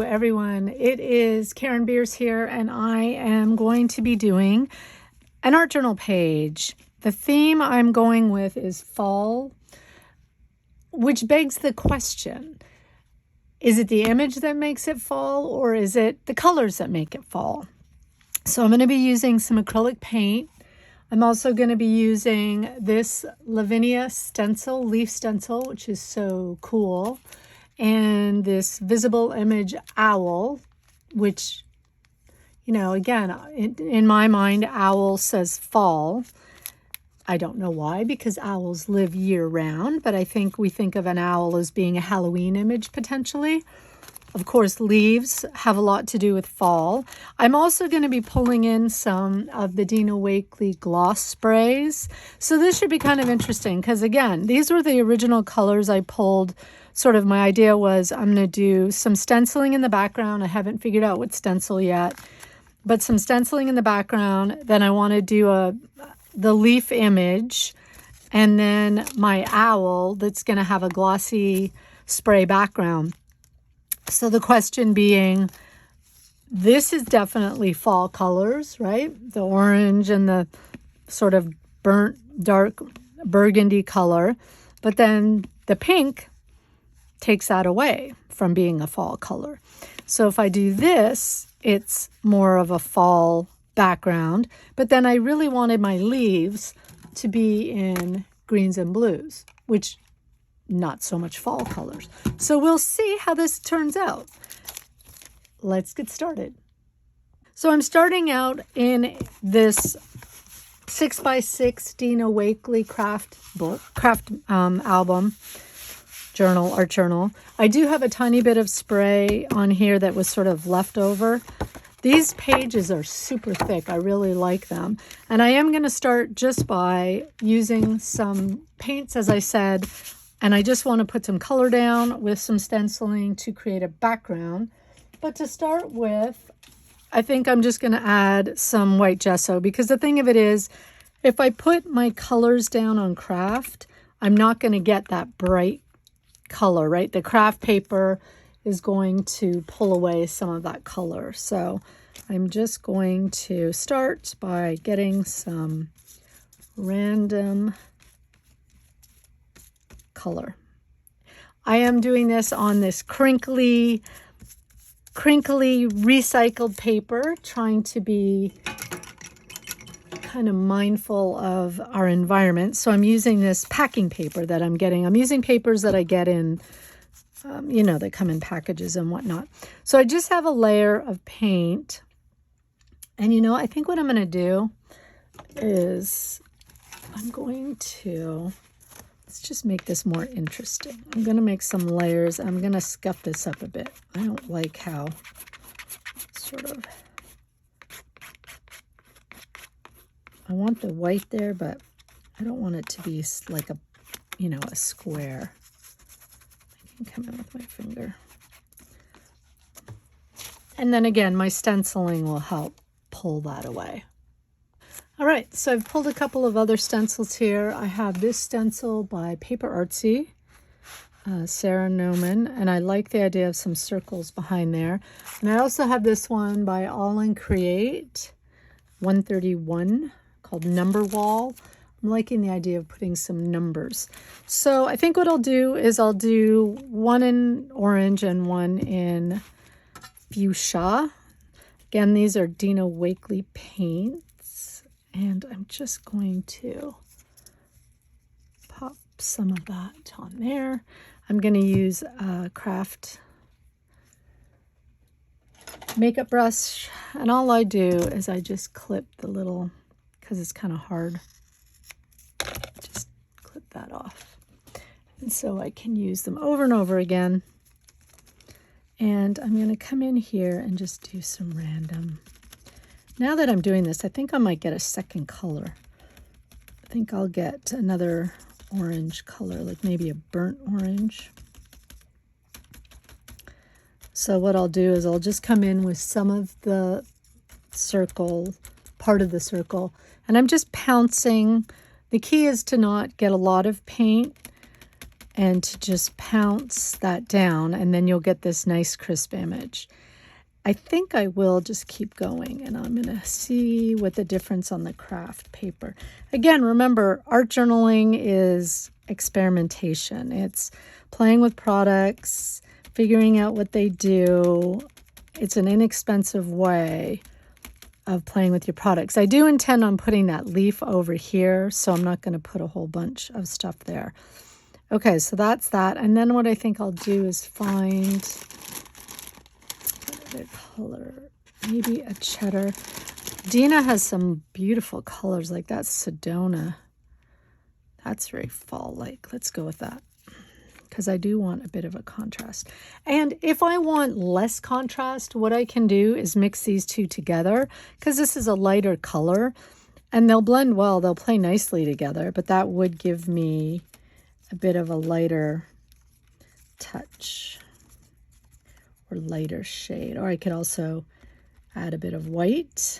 everyone. It is Karen Beers here, and I am going to be doing an art journal page. The theme I'm going with is fall, which begs the question, is it the image that makes it fall, or is it the colors that make it fall? So I'm going to be using some acrylic paint. I'm also going to be using this Lavinia stencil, leaf stencil, which is so cool. And this visible image owl, which, you know, again, in my mind, owl says fall. I don't know why, because owls live year round, but I think we think of an owl as being a Halloween image potentially. Of course, leaves have a lot to do with fall. I'm also going to be pulling in some of the Dina Wakley gloss sprays. So this should be kind of interesting because, again, these were the original colors I pulled. Sort of my idea was I'm going to do some stenciling in the background. I haven't figured out what stencil yet, but some stenciling in the background. Then I want to do the leaf image, and then my owl that's going to have a glossy spray background. So the question being, this is definitely fall colors, right? The orange and the sort of burnt dark burgundy color, but then the pink takes that away from being a fall color. So if I do this, it's more of a fall background, but then I really wanted my leaves to be in greens and blues, which not so much fall colors. So we'll see how this turns out. Let's get started. So I'm starting out in this 6x6 Dina Wakley craft album journal, art journal. I do have a tiny bit of spray on here that was sort of left over. These pages are super thick. I really like them. And I am going to start just by using some paints, as I said, and I just want to put some color down with some stenciling to create a background. But to start with, I think I'm just going to add some white gesso, because the thing of it is, if I put my colors down on craft, I'm not going to get that bright color, right? The craft paper is going to pull away some of that color. So I'm just going to start by getting some random color. I am doing this on this crinkly recycled paper, trying to be kind of mindful of our environment. So I'm using this packing paper that I'm getting. I'm using papers that I get in, you know, they come in packages and whatnot. So I just have a layer of paint. And, you know, I think what I'm going to do is I'm going to, let's just make this more interesting. I'm going to make some layers. I'm going to scuff this up a bit. I don't like how sort of, I want the white there, but I don't want it to be like a, you know, a square. I can come in with my finger. And then again, my stenciling will help pull that away. All right, so I've pulled a couple of other stencils here. I have this stencil by Paper Artsy, Sarah Noman, and I like the idea of some circles behind there. And I also have this one by All in Create 131 called Number Wall. I'm liking the idea of putting some numbers. So I think what I'll do is I'll do one in orange and one in fuchsia. Again, these are Dina Wakley paints, and I'm just going to pop some of that on there. I'm going to use a craft makeup brush, and all I do is I just clip the little, because it's kind of hard, just clip that off. And so I can use them over and over again. And I'm going to come in here and just do some random. Now that I'm doing this, I think I might get a second color. I think I'll get another orange color, like maybe a burnt orange. So what I'll do is I'll just come in with some of the circle, part of the circle, and I'm just pouncing. The key is to not get a lot of paint and to just pounce that down, and then you'll get this nice crisp image. I think I will just keep going, and I'm going to see what the difference on the craft paper. Again, remember, art journaling is experimentation. It's playing with products, figuring out what they do. It's an inexpensive way of playing with your products. I do intend on putting that leaf over here, so I'm not going to put a whole bunch of stuff there. Okay, so that's that. And then what I think I'll do is find what other color, maybe a cheddar. Dina has some beautiful colors like that Sedona. That's very fall-like. Let's go with that, because I do want a bit of a contrast. And if I want less contrast, what I can do is mix these two together, because this is a lighter color, and they'll blend well. They'll play nicely together, but that would give me a bit of a lighter touch or lighter shade. Or I could also add a bit of white.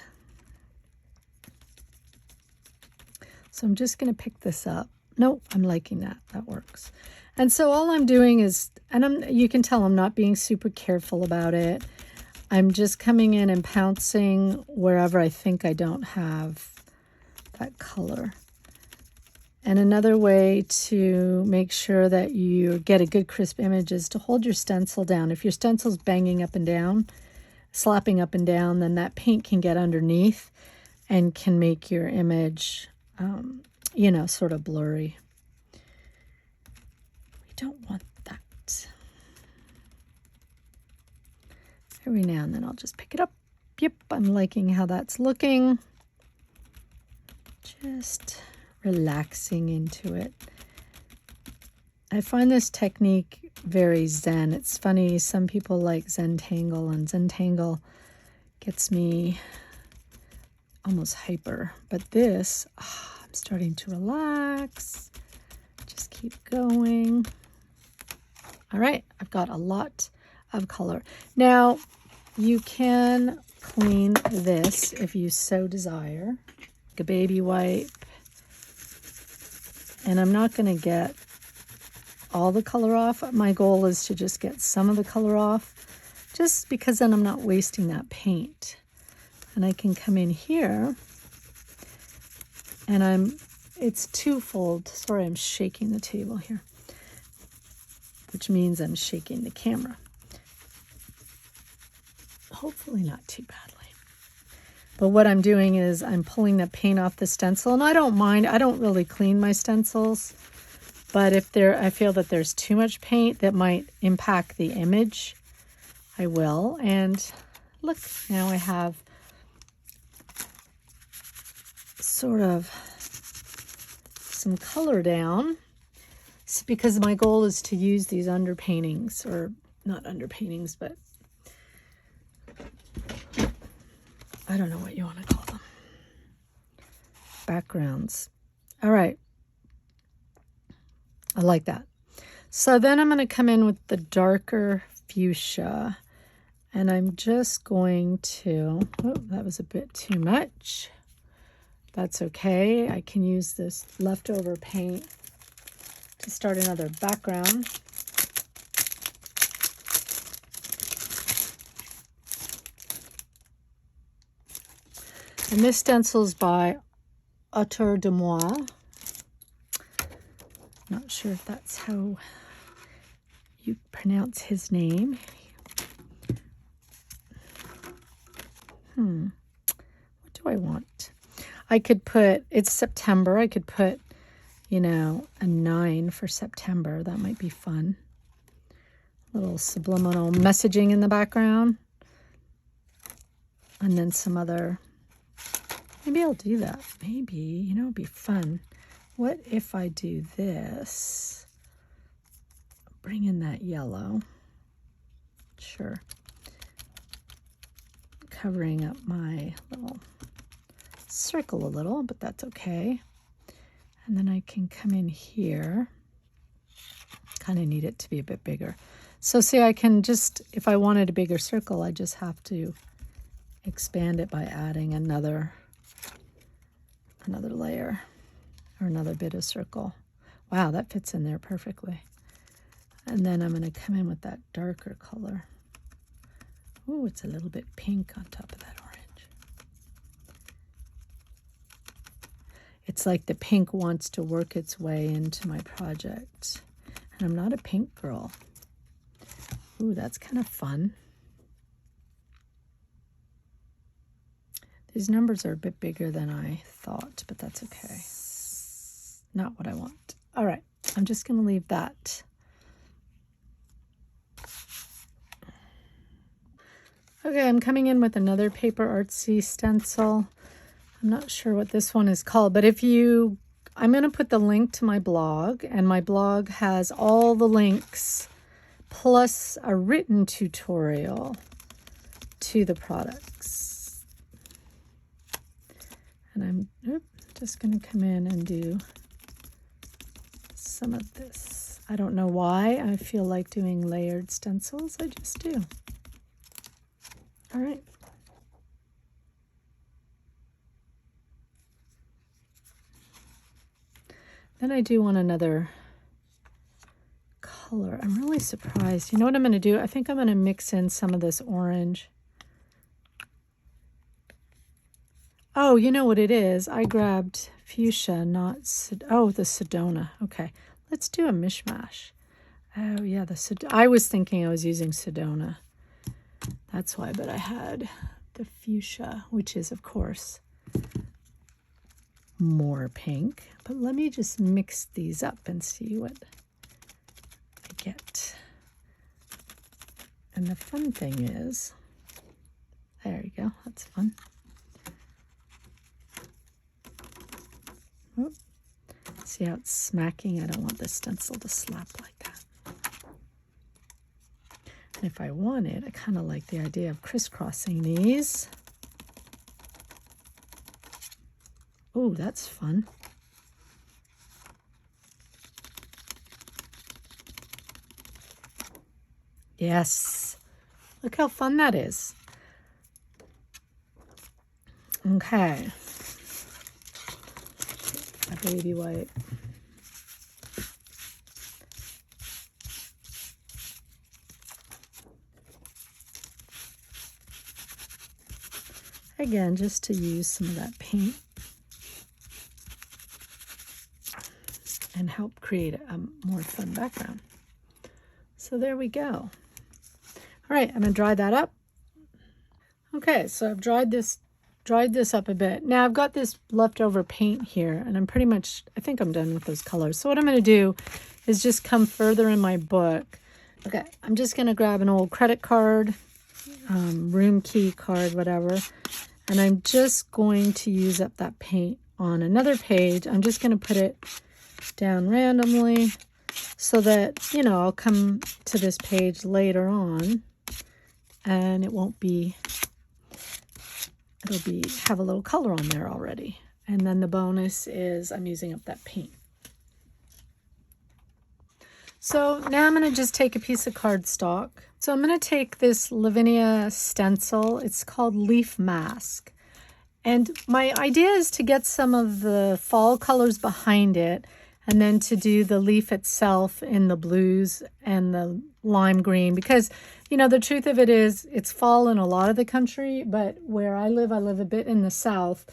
So I'm just going to pick this up. Nope, I'm liking that. That works. And so all I'm doing is, and you can tell I'm not being super careful about it. I'm just coming in and pouncing wherever I think I don't have that color. And another way to make sure that you get a good crisp image is to hold your stencil down. If your stencil's banging up and down, slapping up and down, then that paint can get underneath and can make your image, you know, sort of blurry. We don't want that. Every now and then I'll just pick it up. Yep, I'm liking how that's looking. Just relaxing into it. I find this technique very zen. It's funny, some people like Zentangle, and Zentangle gets me almost hyper. But this, I'm starting to relax. Just keep going. All right, I've got a lot of color. Now, you can clean this if you so desire. Like a baby wipe. And I'm not going to get all the color off. My goal is to just get some of the color off, just because then I'm not wasting that paint. And I can come in here, and it's twofold. Sorry, I'm shaking the table here, which means I'm shaking the camera. Hopefully not too badly. But what I'm doing is I'm pulling the paint off the stencil, and I don't mind. I don't really clean my stencils, but if I feel that there's too much paint that might impact the image, I will. And look, now I have sort of some color down. It's because my goal is to use these underpaintings, or not underpaintings, but I don't know what you want to call them. Backgrounds. All right. I like that. So then I'm going to come in with the darker fuchsia, and I'm just going to, oh, that was a bit too much. That's okay. I can use this leftover paint to start another background. And this stencil's by Autour de Moi. Not sure if that's how you pronounce his name. What do I want? I could put, it's September. I could put, you know, a 9 for September. That might be fun. A little subliminal messaging in the background. And then some other, maybe I'll do that. Maybe, you know, it'd be fun. What if I do this? Bring in that yellow. Sure. Covering up my little circle a little, but that's okay. And then I can come in here. Kind of need it to be a bit bigger. So see, I can just, if I wanted a bigger circle, I just have to expand it by adding another layer or another bit of circle. Wow, that fits in there perfectly. And then I'm going to come in with that darker color. Oh, it's a little bit pink on top of that orange. It's like the pink wants to work its way into my project. And I'm not a pink girl. Ooh, that's kind of fun. These numbers are a bit bigger than I thought, but that's okay. Not what I want. All right, I'm just going to leave that. Okay, I'm coming in with another paper artsy stencil. I'm not sure what this one is called, but I'm going to put the link to my blog, and my blog has all the links plus a written tutorial to the products. And I'm just going to come in and do some of this. I don't know why I feel like doing layered stencils. I just do. All right. Then I do want another color. I'm really surprised. You know what I'm going to do? I think I'm going to mix in some of this orange. Oh, you know what it is? I grabbed fuchsia, not the Sedona. Okay, let's do a mishmash. Oh yeah, I was thinking I was using Sedona. That's why, but I had the fuchsia, which is of course more pink. But let me just mix these up and see what I get. And the fun thing is, there you go, that's fun. Oh, see how it's smacking? I don't want this stencil to slap like that. And if I want it, I kind of like the idea of crisscrossing these. Oh, that's fun. Yes. Look how fun that is. Okay. A baby wipe. Again, just to use some of that paint and help create a more fun background. So there we go. All right, I'm gonna dry that up. Okay, so I've dried this up a bit. Now I've got this leftover paint here, and I think I'm done with those colors. So what I'm gonna do is just come further in my book. Okay, I'm just gonna grab an old credit card, room key card, whatever. And I'm just going to use up that paint on another page. I'm just going to put it down randomly so that, I'll come to this page later on and it'll have a little color on there already. And then the bonus is I'm using up that paint. So now I'm going to just take a piece of cardstock. So I'm going to take this Lavinia stencil. It's called Leaf Mask. And my idea is to get some of the fall colors behind it and then to do the leaf itself in the blues and the lime green. Because, the truth of it is it's fall in a lot of the country, but where I live a bit in the south.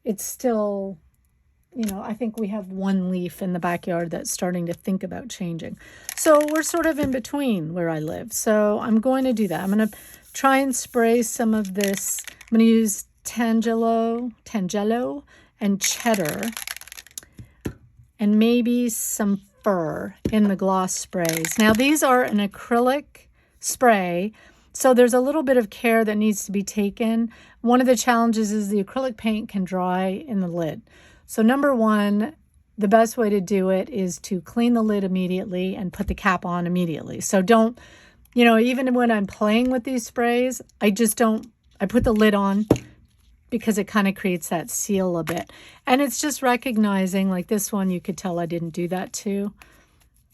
It's still... I think we have one leaf in the backyard that's starting to think about changing. So we're sort of in between where I live. So I'm going to do that. I'm going to try and spray some of this. I'm going to use Tangelo and cheddar and maybe some fur in the gloss sprays. Now these are an acrylic spray, so there's a little bit of care that needs to be taken. One of the challenges is the acrylic paint can dry in the lid. So number one, the best way to do it is to clean the lid immediately and put the cap on immediately. So don't, even when I'm playing with these sprays, I put the lid on because it kind of creates that seal a bit. And it's just recognizing, like this one, you could tell I didn't do that too,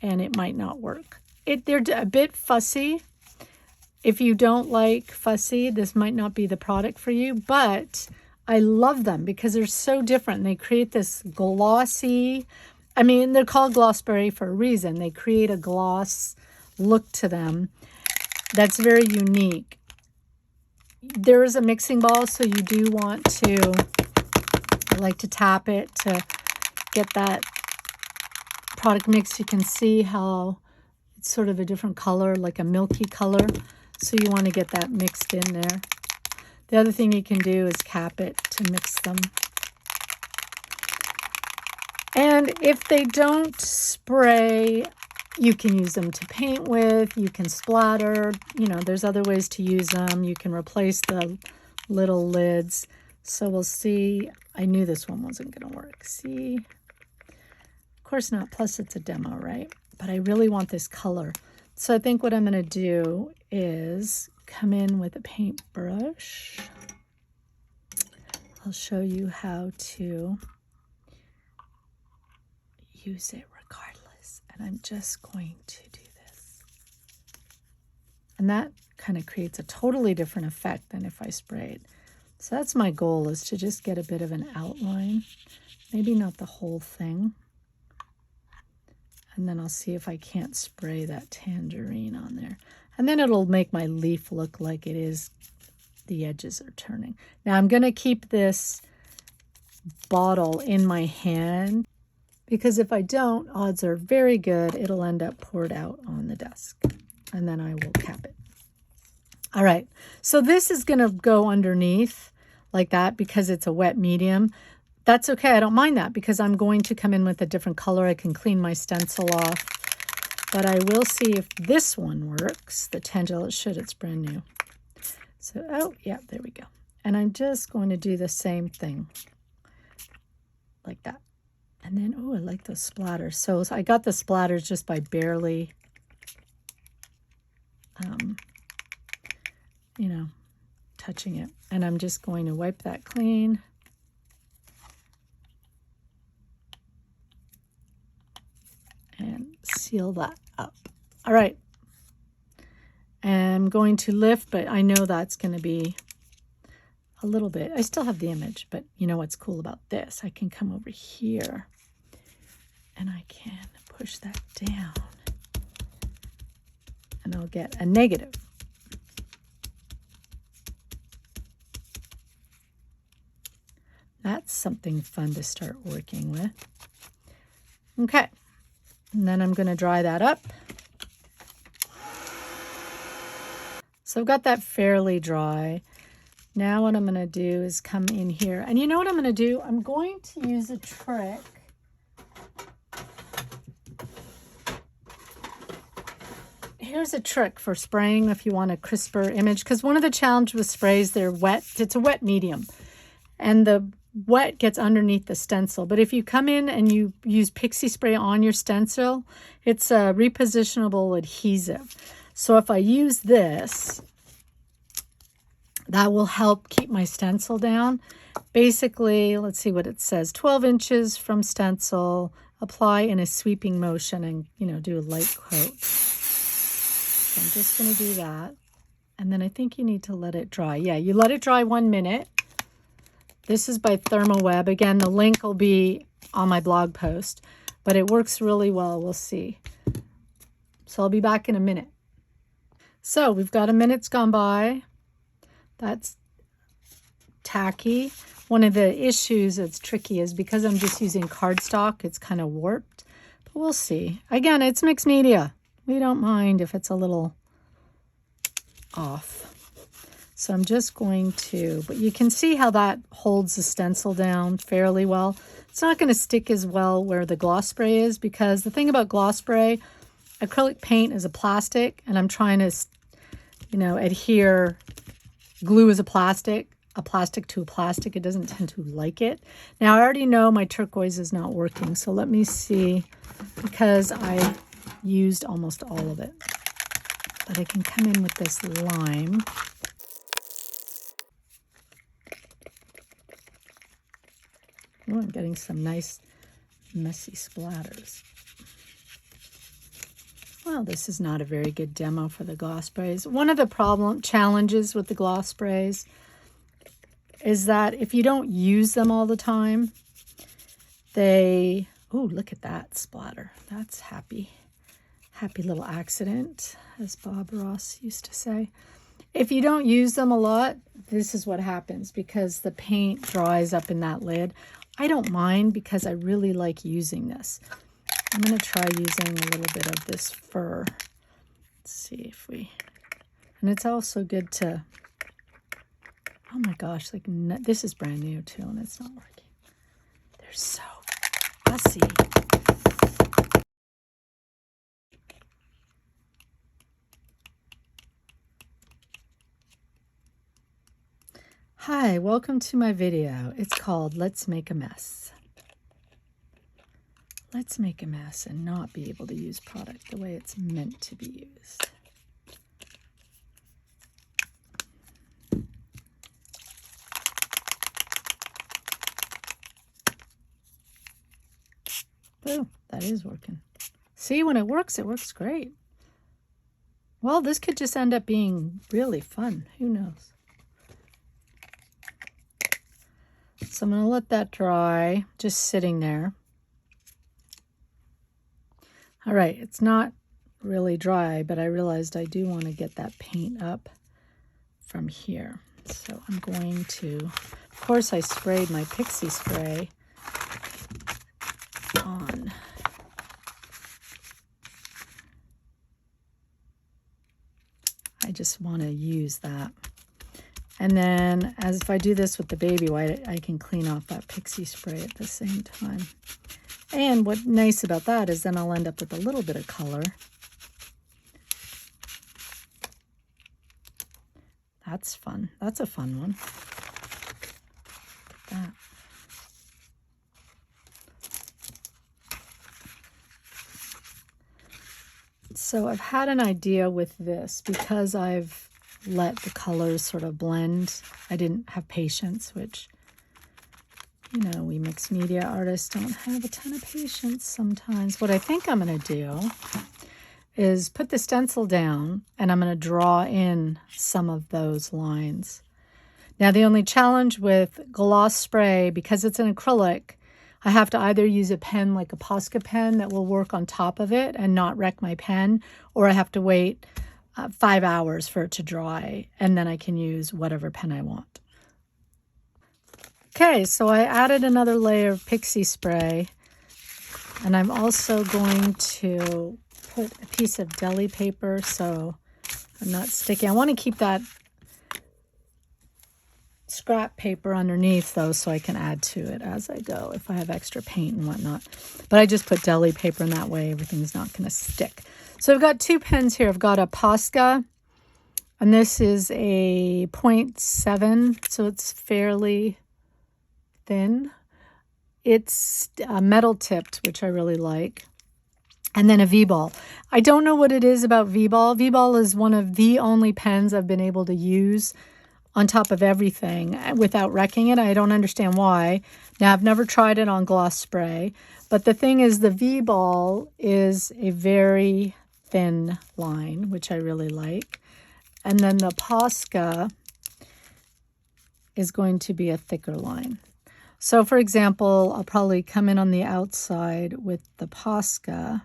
and it might not work. They're a bit fussy. If you don't like fussy, this might not be the product for you, but I love them because they're so different. They create this glossy, they're called gloss spray for a reason. They create a gloss look to them that's very unique. There is a mixing bowl, so you do want to, I like to tap it to get that product mixed. You can see how it's sort of a different color, like a milky color. So you want to get that mixed in there. The other thing you can do is cap it to mix them. And if they don't spray, you can use them to paint with, you can splatter, you know, there's other ways to use them. You can replace the little lids. So we'll see. I knew this one wasn't going to work. See? Of course not. Plus it's a demo, right? But I really want this color. So I think what I'm going to do is come in with a paintbrush. I'll show you how to use it regardless. And I'm just going to do this. And that kind of creates a totally different effect than if I sprayed. So that's my goal, is to just get a bit of an outline. Maybe not the whole thing. And then I'll see if I can't spray that tangerine on there. And then it'll make my leaf look like it is, the edges are turning. Now I'm going to keep this bottle in my hand, because if I don't, odds are very good it'll end up poured out on the desk. And then I will cap it. All right, so this is going to go underneath like that because it's a wet medium. That's okay, I don't mind that, because I'm going to come in with a different color. I can clean my stencil off. But I will see if this one works. The Tangel, it should, it's brand new. So, oh, yeah, there we go. And I'm just going to do the same thing. Like that. And then, oh, I like those splatters. So I got the splatters just by barely, you know, touching it. And I'm just going to wipe that clean. And seal that up. All right. I'm going to lift, but I know that's going to be a little bit. I still have the image, but you know what's cool about this? I can come over here and I can push that down and I'll get a negative. That's something fun to start working with. Okay. And then I'm going to dry that up. So I've got that fairly dry. Now what I'm going to do is come in here. And you know what I'm going to do? I'm going to use a trick. Here's a trick for spraying if you want a crisper image. Because one of the challenges with sprays, they're wet. It's a wet medium. And the wet gets underneath the stencil. But if you come in and you use pixie spray on your stencil, it's a repositionable adhesive. So if I use this, that will help keep my stencil down. Basically, let's see what it says. 12 inches from stencil, apply in a sweeping motion and, you know, do a light coat. So I'm just going to do that. And then I think you need to let it dry. Yeah, you let it dry 1 minute. This is by ThermoWeb. Again, the link will be on my blog post, but it works really well. We'll see. So I'll be back in a minute. So we've got a minute's gone by. That's tacky. One of the issues that's tricky is because I'm just using cardstock, it's kind of warped, but we'll see. Again, it's mixed media. We don't mind if it's a little off. So I'm just going to, but you can see how that holds the stencil down fairly well. It's not going to stick as well where the gloss spray is, because the thing about gloss spray, acrylic paint is a plastic, and I'm trying to, you know, adhere. Glue is a plastic to a plastic. It doesn't tend to like it. Now I already know my turquoise is not working, so let me see, because I used almost all of it. But I can come in with this lime. Oh, I'm getting some nice messy splatters. Well, this is not a very good demo for the gloss sprays. One of the challenges with the gloss sprays is that if you don't use them all the time, they, oh, look at that splatter. That's happy. happy little accident, as Bob Ross used to say. If you don't use them a lot, this is what happens because the paint dries up in that lid. I don't mind because I really like using this. I'm going to try using a little bit of this fur. Let's see if we... And it's also good to... Oh my gosh, like this is brand new too and it's not working. They're so fussy. Hi, welcome to my video. It's called Let's Make a Mess. Let's make a mess and not be able to use product the way it's meant to be used. Oh, that is working. See, when it works great. Well, this could just end up being really fun. Who knows? So I'm going to let that dry, just sitting there. All right, it's not really dry, but I realized I do want to get that paint up from here. So I'm going to, of course, I sprayed my pixie spray on. I just want to use that. And then as if I do this with the baby white, I can clean off that pixie spray at the same time. And what's nice about that is then I'll end up with a little bit of color. That's fun. That's a fun one. Look at that. So I've had an idea with this because I've let the colors sort of blend. I didn't have patience, which, you know, we mixed media artists don't have a ton of patience sometimes. What I think I'm going to do is put the stencil down and I'm going to draw in some of those lines. Now, the only challenge with gloss spray, because it's an acrylic, I have to either use a pen like a Posca pen that will work on top of it and not wreck my pen, or I have to wait 5 hours for it to dry, and then I can use whatever pen I want. Okay, so I added another layer of pixie spray, and I'm also going to put a piece of deli paper so I'm not sticky. I want to keep that scrap paper underneath though so I can add to it as I go if I have extra paint and whatnot. But I just put deli paper in that way everything's not going to stick. So I've got two pens here. I've got a Posca, and this is a 0.7, so it's fairly thin. It's metal tipped, which I really like. And then a V-Ball. I don't know what it is about V-Ball. V-Ball is one of the only pens I've been able to use on top of everything without wrecking it. I don't understand why. Now, I've never tried it on gloss spray, but the thing is the V-Ball is a very thin line, which I really like. And then the Posca is going to be a thicker line. So for example, I'll probably come in on the outside with the Posca.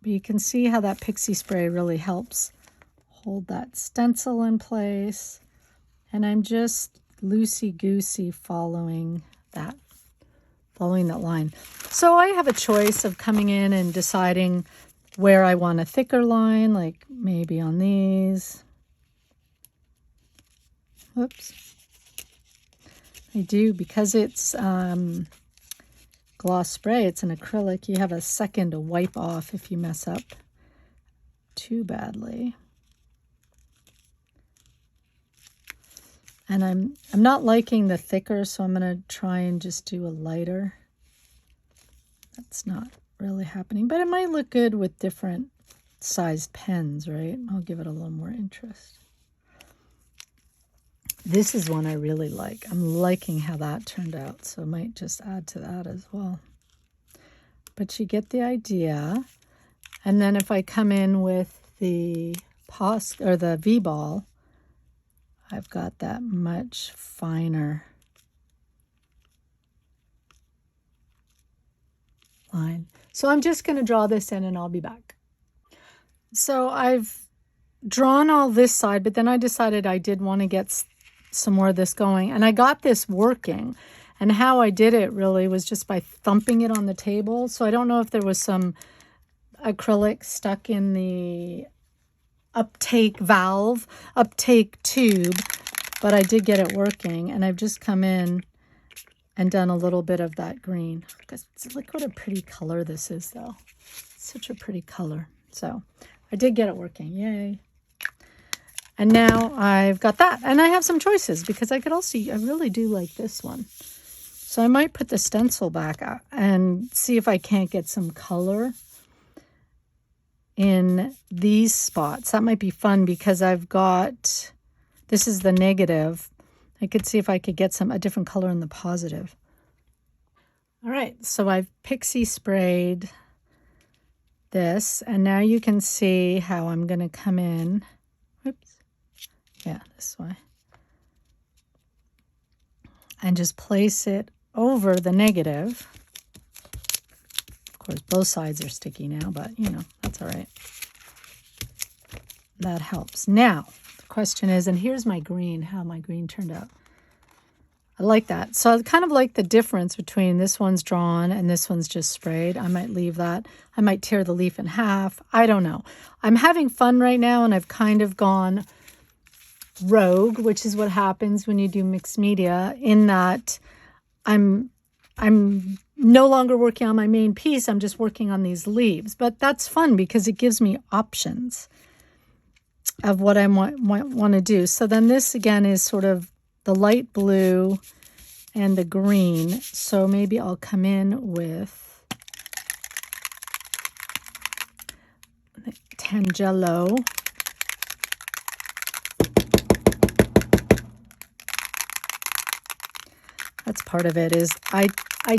But you can see how that pixie spray really helps hold that stencil in place. And I'm just loosey-goosey following that line. So I have a choice of coming in and deciding where I want a thicker line, like maybe on these. Whoops. I do, because it's gloss spray, it's an acrylic, you have a second to wipe off if you mess up too badly. And I'm not liking the thicker, so I'm going to try and just do a lighter. That's not really happening, but it might look good with different sized pens, right? I'll give it a little more interest. This is one I really like. I'm liking how that turned out, so I might just add to that as well. But you get the idea. And then if I come in with the or the V-Ball, I've got that much finer line. So I'm just going to draw this in and I'll be back. So I've drawn all this side, but then I decided I did want to get some more of this going. And I got this working. And how I did it really was just by thumping it on the table. So I don't know if there was some acrylic stuck in the uptake tube, but I did get it working. And I've just come in and done a little bit of that green. Look what a pretty color this is, though. It's such a pretty color. So I did get it working. Yay. And now I've got that. And I have some choices because I really do like this one. So I might put the stencil back out and see if I can't get some color in these spots. That might be fun because this is the negative. I could see if I could get a different color in the positive. All right, so I've pixie sprayed this, and now you can see how I'm going to come in. Whoops. Yeah, this way. And just place it over the negative. Of course, both sides are sticky now, but, that's all right. That helps. Now, question is, and here's my green, how my green turned out. I like that. So I kind of like the difference between this one's drawn and this one's just sprayed. I might leave that. I might tear the leaf in half. I don't know. I'm having fun right now, and I've kind of gone rogue, which is what happens when you do mixed media, in that I'm no longer working on my main piece. I'm just working on these leaves. But that's fun because it gives me options of what I want to do. So then this again is sort of the light blue and the green. So maybe I'll come in with Tangelo. That's part of it, is I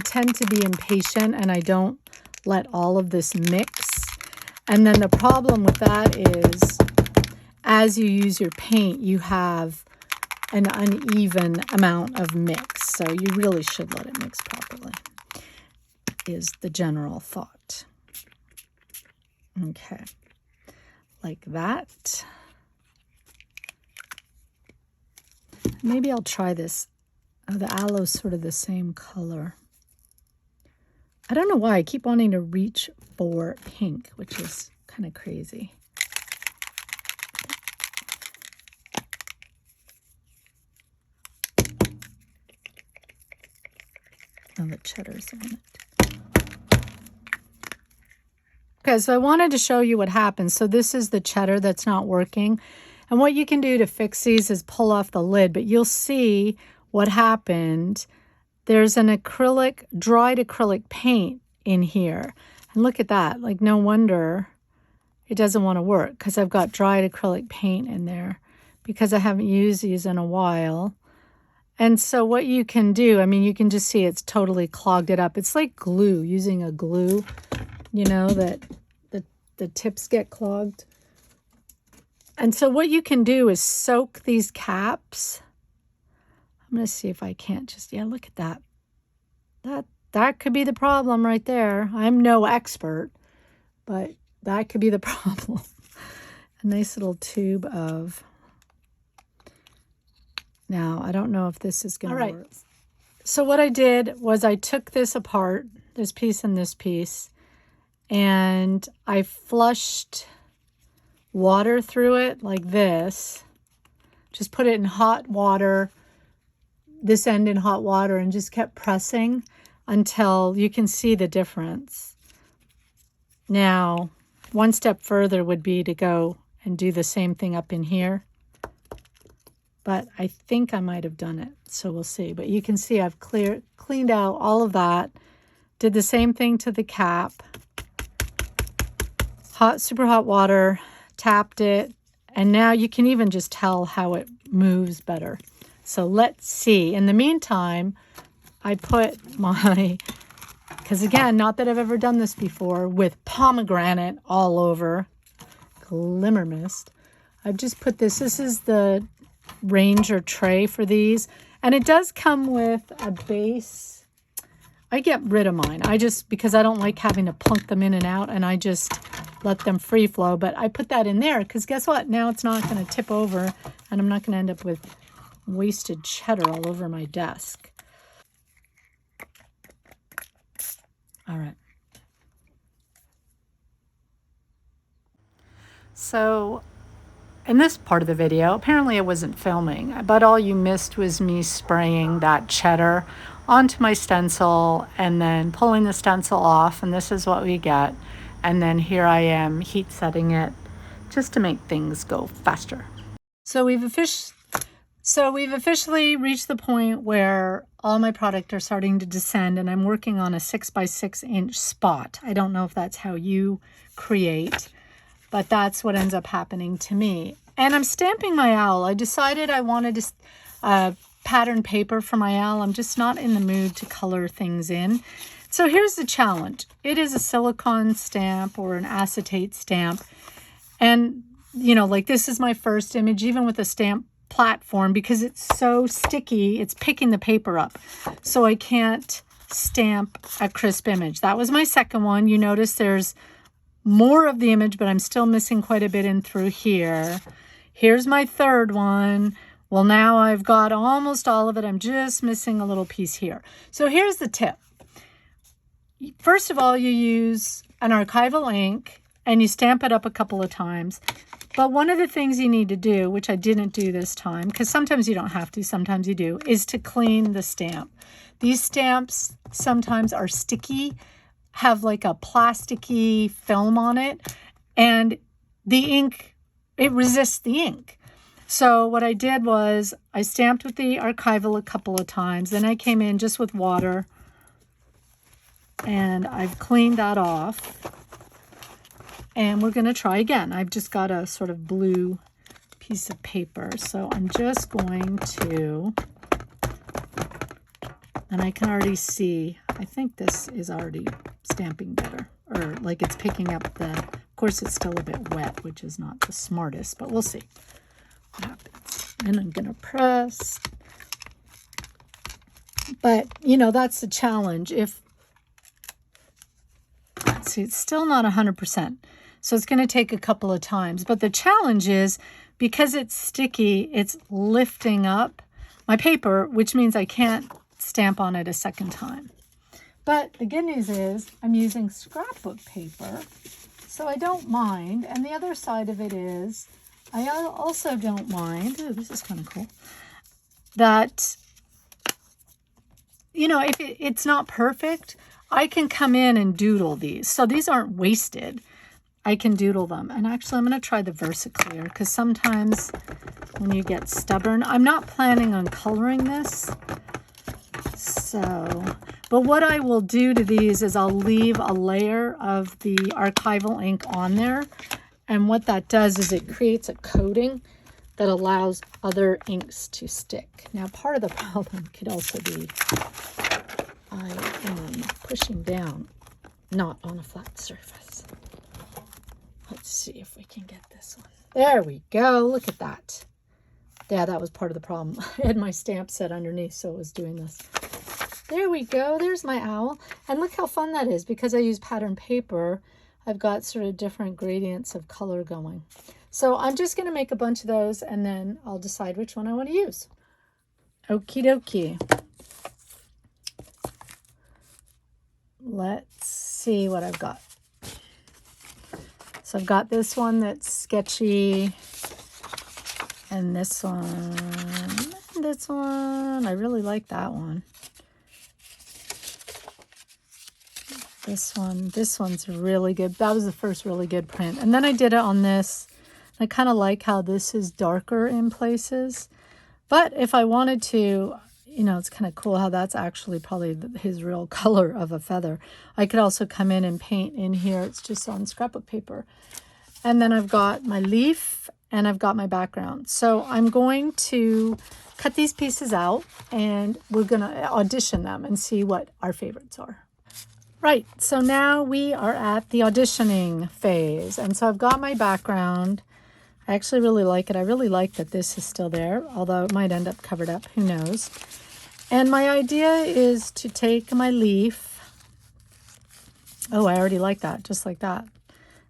tend to be impatient and I don't let all of this mix. And then the problem with that is, as you use your paint, you have an uneven amount of mix. So you really should let it mix properly, is the general thought. Okay, like that. Maybe I'll try this. Oh, the aloe's sort of the same color. I don't know why I keep wanting to reach for pink, which is kind of crazy. Oh, the cheddar's on it. Okay, so I wanted to show you what happens. So this is the cheddar that's not working. And what you can do to fix these is pull off the lid, but you'll see what happened. There's an dried acrylic paint in here. And look at that. Like, no wonder it doesn't want to work, because I've got dried acrylic paint in there because I haven't used these in a while. And so what you can do, I mean, you can just see it's totally clogged it up. It's like glue, using a glue, that the tips get clogged. And so what you can do is soak these caps. I'm going to see if I can't just, look at that. That could be the problem right there. I'm no expert, but that could be the problem. A nice little tube of... Now, I don't know if this is going to work. So what I did was I took this apart, this piece and this piece, and I flushed water through it like this. Just put it in hot water, this end in hot water, and just kept pressing until you can see the difference. Now, one step further would be to go and do the same thing up in here. But I think I might have done it, so we'll see. But you can see I've cleaned out all of that. Did the same thing to the cap. Super hot water, tapped it, and now you can even just tell how it moves better. So let's see. In the meantime, I put because again, not that I've ever done this before, with pomegranate all over, glimmer mist. I've just put this is the Ranger tray for these, and it does come with a base I get rid of mine. Because I don't like having to plunk them in and out, and I just let them free flow. But I put that in there because guess what? Now it's not going to tip over, and I'm not going to end up with wasted cheddar all over my desk. All right. So in this part of the video, apparently I wasn't filming, but all you missed was me spraying that cheddar onto my stencil and then pulling the stencil off, and this is what we get. And then here I am heat setting it just to make things go faster. So we've officially reached the point where all my product are starting to descend, and I'm working on a 6 by 6 inch spot. I don't know if that's how you create, but that's what ends up happening to me. And I'm stamping my owl. I decided I wanted to pattern paper for my owl. I'm just not in the mood to color things in. So here's the challenge. It is a silicone stamp or an acetate stamp. And, you know, like this is my first image, even with a stamp platform, because it's so sticky, it's picking the paper up. So I can't stamp a crisp image. That was my second one. You notice there's more of the image, but I'm still missing quite a bit in through here. Here's my third one. Well, now I've got almost all of it. I'm just missing a little piece here. So here's the tip. First of all, you use an archival ink and you stamp it up a couple of times. But one of the things you need to do, which I didn't do this time, because sometimes you don't have to, sometimes you do, is to clean the stamp. These stamps sometimes are sticky, have like a plasticky film on it, and the ink, it resists the ink. So what I did was I stamped with the archival a couple of times, then I came in just with water and I've cleaned that off, and we're going to try again. I've just got a sort of blue piece of paper, so I'm just going to, and I can already see, I think this is already stamping better, or like it's picking up the, of course it's still a bit wet, which is not the smartest, but we'll see what happens. And I'm going to press. But, you know, that's the challenge. If, let's see, it's still not 100%. So it's going to take a couple of times. But the challenge is, because it's sticky, it's lifting up my paper, which means I can't stamp on it a second time. But the good news is I'm using scrapbook paper, so I don't mind. And the other side of it is I also don't mind, oh, this is kind of cool, that, you know, if it's not perfect, I can come in and doodle these. So these aren't wasted. I can doodle them. And actually, I'm going to try the VersaClear, because sometimes when you get stubborn, I'm not planning on coloring this. So, but what I will do to these is I'll leave a layer of the archival ink on there. And what that does is it creates a coating that allows other inks to stick. Now, part of the problem could also be I am pushing down, not on a flat surface. Let's see if we can get this one. There we go. Look at that. Yeah, that was part of the problem. I had my stamp set underneath, so it was doing this. There we go. There's my owl. And look how fun that is. Because I use pattern paper, I've got sort of different gradients of color going. So I'm just going to make a bunch of those, and then I'll decide which one I want to use. Okie dokie. Let's see what I've got. So I've got this one that's sketchy, and this one, and this one. I really like that one. This one's really good. That was the first really good print. And then I did it on this. I kind of like how this is darker in places. But if I wanted to, you know, it's kind of cool how that's actually probably his real color of a feather. I could also come in and paint in here. It's just on scrapbook paper. And then I've got my leaf and I've got my background. So I'm going to cut these pieces out and we're going to audition them and see what our favorites are. Right, so now we are at the auditioning phase. And so I've got my background. I actually really like it. I really like that this is still there, although it might end up covered up, who knows. And my idea is to take my leaf. Oh, I already like that, just like that.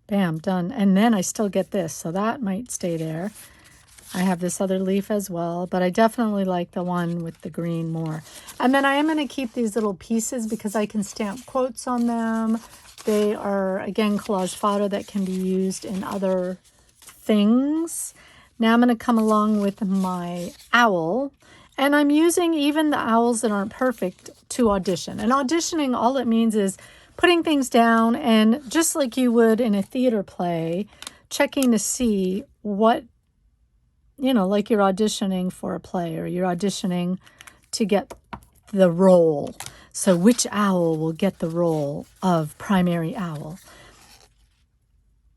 Bam, done. And then I still get this, so that might stay there. I have this other leaf as well, but I definitely like the one with the green more. And then I am going to keep these little pieces because I can stamp quotes on them. They are, again, collage fodder that can be used in other things. Now I'm going to come along with my owl. And I'm using even the owls that aren't perfect to audition. And auditioning, all it means is putting things down and just like you would in a theater play, checking to see what, you know, like you're auditioning for a play or you're auditioning to get the role. So which owl will get the role of primary owl?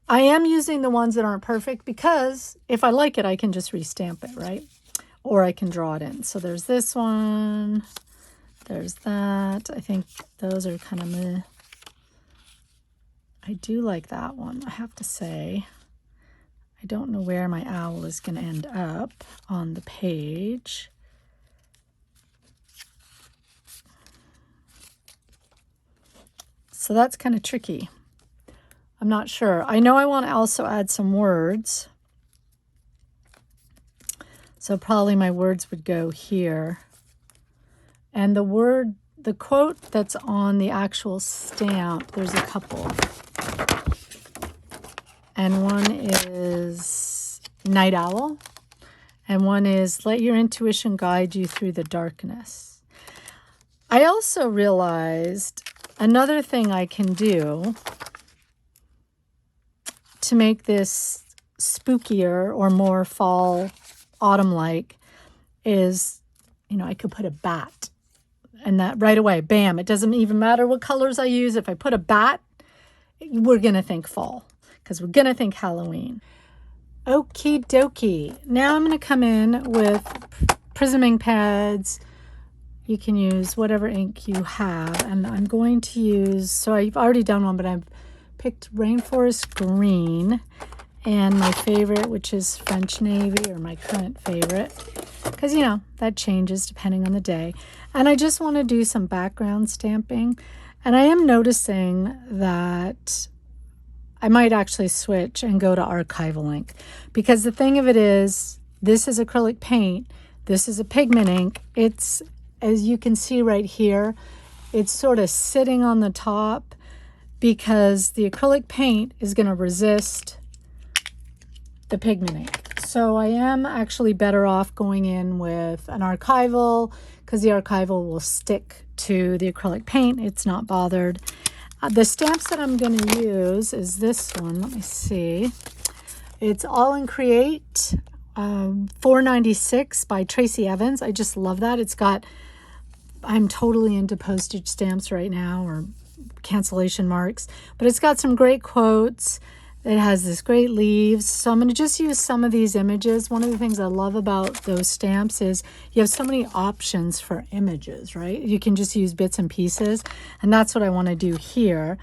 I am using the ones that aren't perfect because if I like it, I can just restamp it, right? Or I can draw it in. So there's this one. There's that. I think those are kind of meh. I do like that one, I have to say. I don't know where my owl is going to end up on the page. So that's kind of tricky. I'm not sure. I know I want to also add some words. So probably my words would go here. And the quote that's on the actual stamp, there's a couple. And one is Night Owl. And one is let your intuition guide you through the darkness. I also realized another thing I can do to make this spookier or more fall autumn-like is, you know, I could put a bat. And that right away, bam, it doesn't even matter what colors I use. If I put a bat, we're going to think fall because we're going to think Halloween. Okie dokie. Now I'm going to come in with Prism ink pads. You can use whatever ink you have. And I'm going to use, so I've already done one, but I've picked Rainforest Green and my favorite, which is French Navy, or my current favorite. Because, you know, that changes depending on the day. And I just want to do some background stamping. And I am noticing that I might actually switch and go to archival ink. Because the thing of it is, this is acrylic paint. This is a pigment ink. It's, as you can see right here, it's sort of sitting on the top because the acrylic paint is going to resist the pigment ink. So I am actually better off going in with an archival because the archival will stick to the acrylic paint. It's not bothered. The stamps that I'm going to use is this one. Let me see. It's All in Create, $4.96 by Tracy Evans. I just love that. It's got, I'm totally into postage stamps right now, or cancellation marks, but it's got some great quotes. It has this great leaves. So I'm going to just use some of these images. One of the things I love about those stamps is you have so many options for images, right? You can just use bits and pieces. And that's what I want to do here.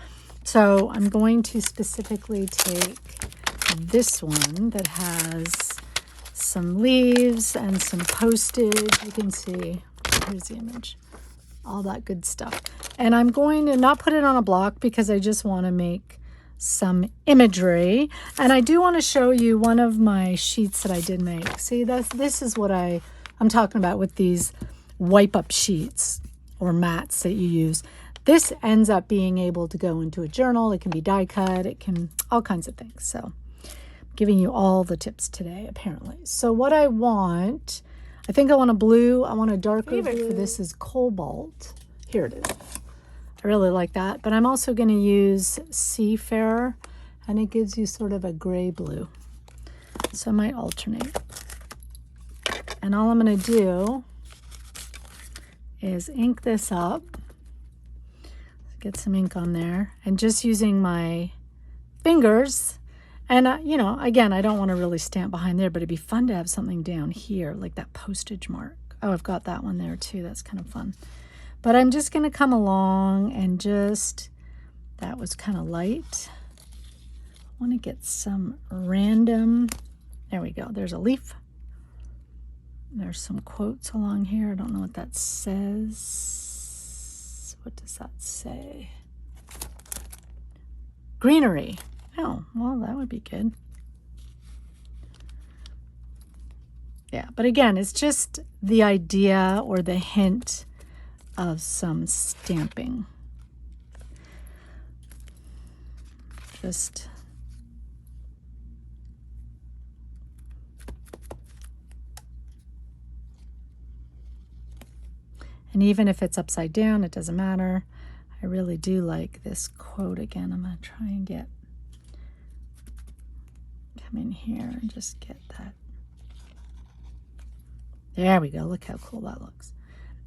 So I'm going to specifically take this one that has some leaves and some postage. You can see, here's the image, all that good stuff. And I'm going to not put it on a block because I just want to make some imagery. And I do want to show you one of my sheets that I did make. See, this is what I'm talking about with these wipe up sheets or mats that you use. This ends up being able to go into a journal. It can be die cut. It can, all kinds of things. So I'm giving you all the tips today, apparently. So what I want, I think I want a blue. I want a darker blue. For this is Cobalt. Here it is. I really like that, but I'm also going to use Seafarer, and it gives you sort of a gray blue. So I might alternate. And all I'm going to do is ink this up, get some ink on there, and just using my fingers. And, you know, again, I don't want to really stamp behind there, but it'd be fun to have something down here, like that postage mark. Oh, I've got that one there too. That's kind of fun. But I'm just going to come along and just, that was kind of light. I want to get some random, there we go. There's a leaf. There's some quotes along here. I don't know what that says. What does that say? Greenery. Oh, well, that would be good. Yeah, but again, it's just the idea or the hint of some stamping. Just and even if it's upside down, it doesn't matter. I really do like this quote again. I'm going to try and come in here and just get that. There we go. Look how cool that looks.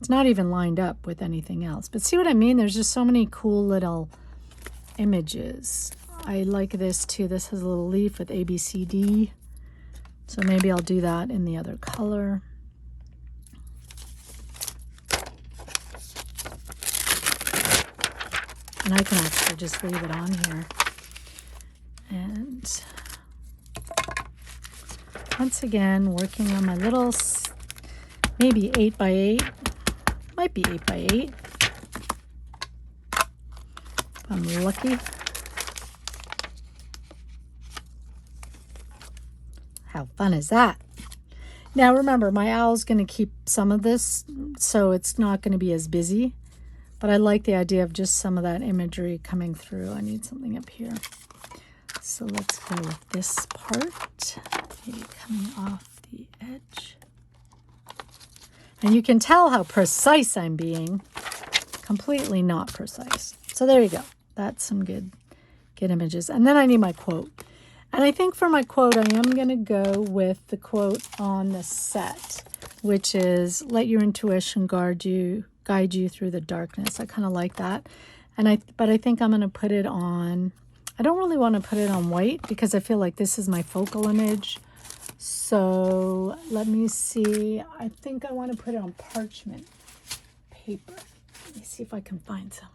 It's not even lined up with anything else. But see what I mean? There's just so many cool little images. I like this too. This has a little leaf with A, B, C, D. So maybe I'll do that in the other color. And I can actually just leave it on here. And once again, working on my little, maybe 8x8. Might be 8x8. If I'm lucky. How fun is that? Now remember, my owl's going to keep some of this, so it's not going to be as busy. But I like the idea of just some of that imagery coming through. I need something up here. So let's go with this part, maybe coming off the edge. And you can tell how precise I'm being. Completely not precise. So there you go. That's some good images. And then I need my quote. And I think for my quote, I am going to go with the quote on the set, which is, let your intuition guide you through the darkness. I kind of like that. But I think I'm going to put it on, I don't really want to put it on white because I feel like this is my focal image. So let me see. I think I want to put it on parchment paper. Let me see if I can find some.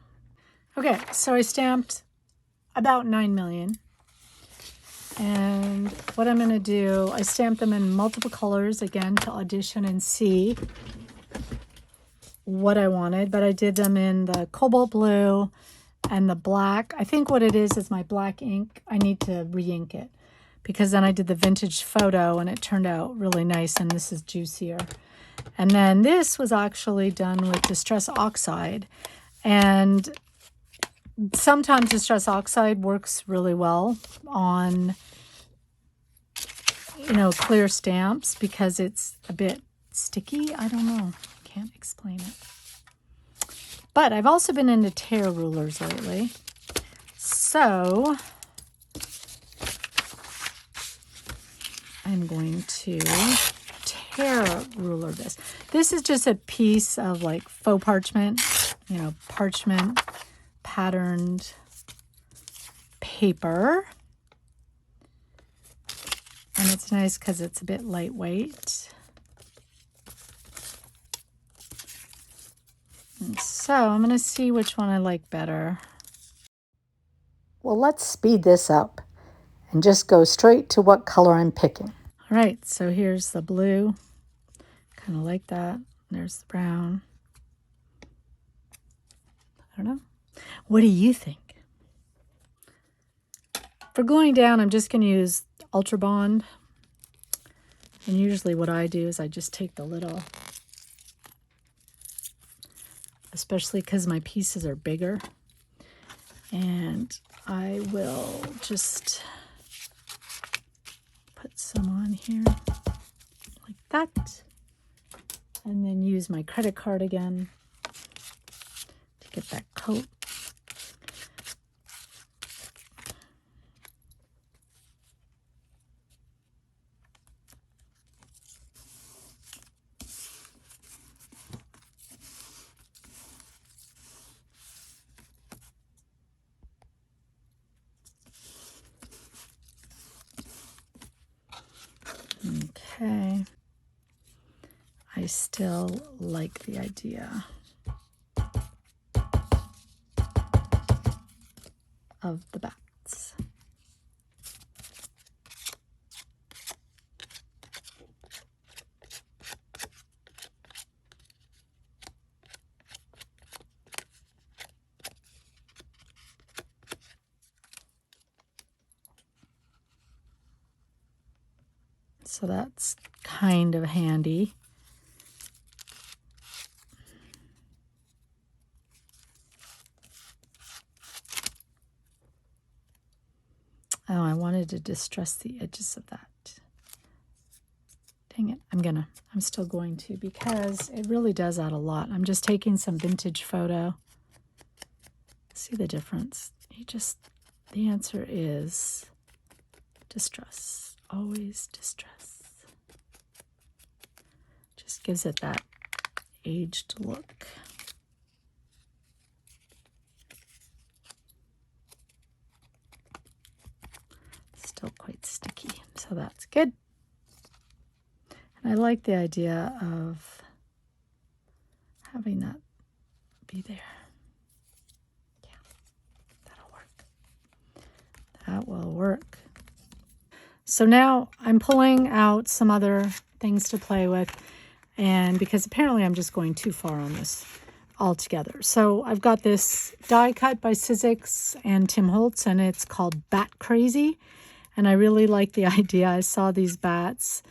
Okay, so I stamped about 9 million. And what I'm going to do, I stamped them in multiple colors again to audition and see what I wanted, but I did them in the cobalt blue and the black. I think what it is my black ink. I need to re-ink it because then I did the vintage photo and it turned out really nice, and this is juicier. And then this was actually done with Distress Oxide, and sometimes Distress Oxide works really well on, clear stamps because it's a bit sticky. I don't know. Can't explain it. But I've also been into tear rulers lately. So I'm going to tear ruler this. This is just a piece of like faux parchment, parchment patterned paper. And it's nice because it's a bit lightweight. And so I'm going to see which one I like better. Well, let's speed this up and just go straight to what color I'm picking. All right, so here's the blue. Kind of like that. There's the brown. I don't know. What do you think? For gluing down, I'm just going to use Ultra Bond. And usually what I do is I just take the little, especially because my pieces are bigger. And I will just put some on here like that. And then use my credit card again to get that coat. Okay, I still like the idea of the bats. So that's kind of handy. Oh, I wanted to distress the edges of that. Dang it, I'm still going to, because it really does add a lot. I'm just taking some vintage photo. See the difference? The answer is distress. Always distress. Just gives it that aged look. Still quite sticky, so that's good. And I like the idea of having that be there. Yeah, that'll work. That will work. So now I'm pulling out some other things to play with, and because apparently I'm just going too far on this altogether. So I've got this die cut by Sizzix and Tim Holtz, and it's called Bat Crazy. And I really like the idea. I saw these bats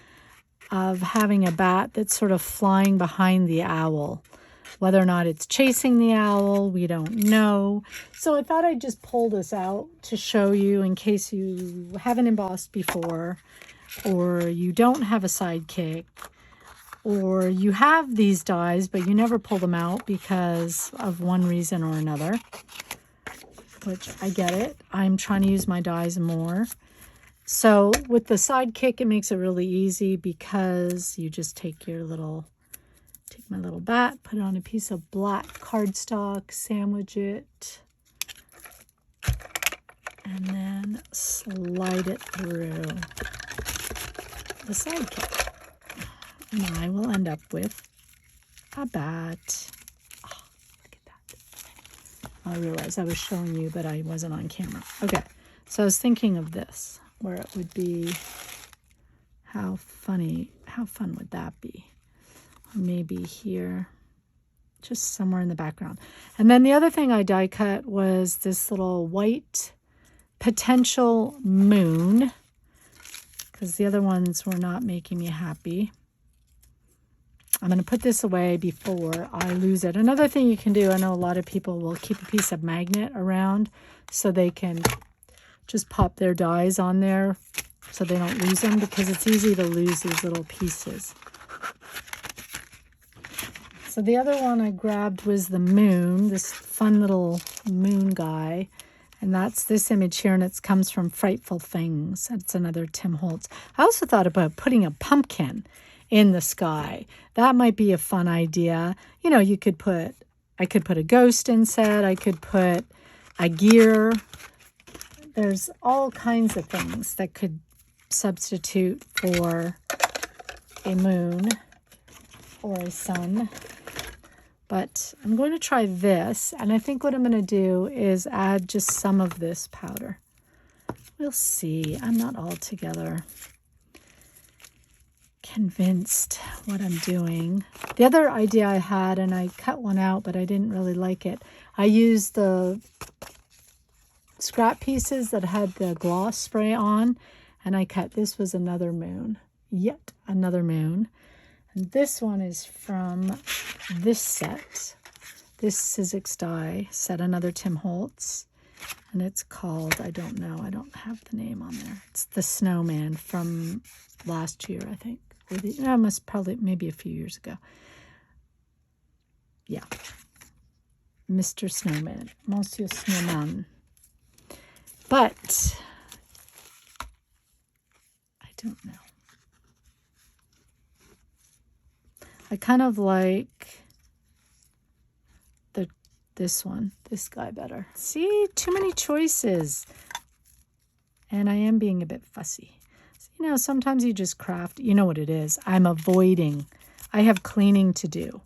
of having a bat that's sort of flying behind the owl. Whether or not it's chasing the owl, we don't know. So I thought I'd just pull this out to show you in case you haven't embossed before, or you don't have a sidekick, or you have these dies but you never pull them out because of one reason or another, which I get it. I'm trying to use my dies more. So with the sidekick, it makes it really easy because you just take my little bat, put it on a piece of black cardstock, sandwich it, and then slide it through the sidekick. And I will end up with a bat. Oh, look at that. I realized I was showing you, but I wasn't on camera. Okay, so I was thinking of this, where it would be, how fun would that be? Or maybe here, just somewhere in the background. And then the other thing I die cut was this little white potential moon, because the other ones were not making me happy. I'm going to put this away before I lose it. Another thing you can do, I know a lot of people will keep a piece of magnet around so they can just pop their dies on there so they don't lose them, because it's easy to lose these little pieces. So the other one I grabbed was the moon, this fun little moon guy. And that's this image here, and it comes from Frightful Things. It's another Tim Holtz. I also thought about putting a pumpkin in the sky. That might be a fun idea. You know, I could put a ghost instead. I could put a gear. There's all kinds of things that could substitute for a moon or a sun. But I'm going to try this, and I think what I'm going to do is add just some of this powder. We'll see. I'm not altogether convinced what I'm doing. The other idea I had, and I cut one out, but I didn't really like it. I used the scrap pieces that had the gloss spray on, and I cut, this was another moon, yet another moon. And this one is from this set, this Sizzix die set, another Tim Holtz. And it's called, I don't know, I don't have the name on there. It's the Snowman from last year, I think. No, it must probably, maybe a few years ago. Yeah. Mr. Snowman, Monsieur Snowman. But I don't know. I kind of like this guy better. See, too many choices. And I am being a bit fussy. So, you know, sometimes you just craft, you know what it is. I'm avoiding. I have cleaning to do.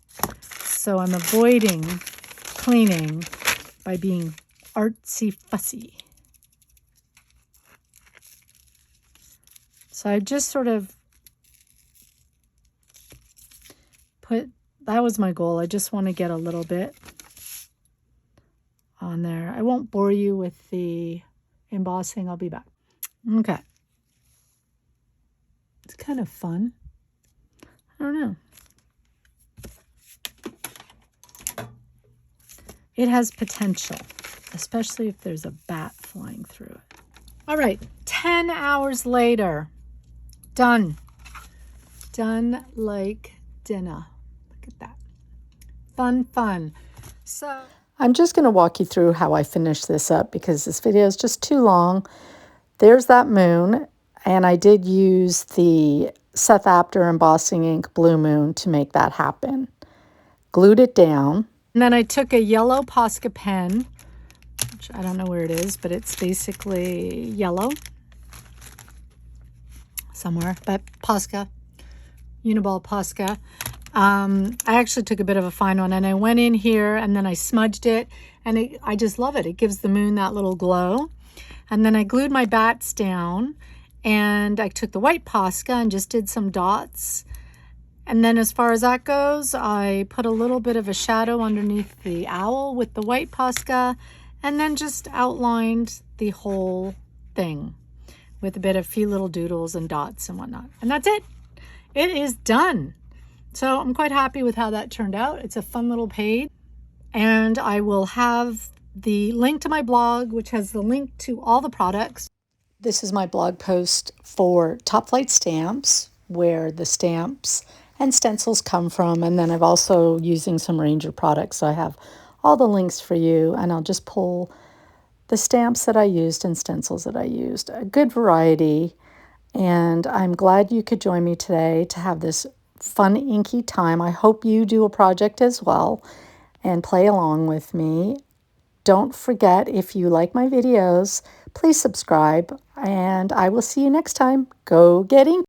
So I'm avoiding cleaning by being artsy fussy. So I just sort of that was my goal. I just want to get a little bit on there. I won't bore you with the embossing. I'll be back. Okay. It's kind of fun. I don't know. It has potential, especially if there's a bat flying through it. All right, 10 hours later. Done. Done like dinner. Look at that. Fun, fun. So I'm just going to walk you through how I finish this up because this video is just too long. There's that moon, and I did use the Seth Apter embossing ink Blue Moon to make that happen. Glued it down. And then I took a yellow Posca pen, which I don't know where it is, but it's basically yellow somewhere, but Posca, Uniball Posca. I actually took a bit of a fine one, and I went in here and then I smudged it, and I just love it. It gives the moon that little glow. And then I glued my bats down, and I took the white Posca and just did some dots. And then as far as that goes, I put a little bit of a shadow underneath the owl with the white Posca, and then just outlined the whole thing with a few little doodles and dots and whatnot. And that's it. It is done. So I'm quite happy with how that turned out. It's a fun little page. And I will have the link to my blog, which has the link to all the products. This is my blog post for Top Flight Stamps, where the stamps and stencils come from. And then I've also using some Ranger products. So I have all the links for you, and I'll just pull the stamps that I used and stencils that I used. A good variety. And I'm glad you could join me today to have this fun inky time. I hope you do a project as well and play along with me. Don't forget, if you like my videos, please subscribe, and I will see you next time. Go get inky!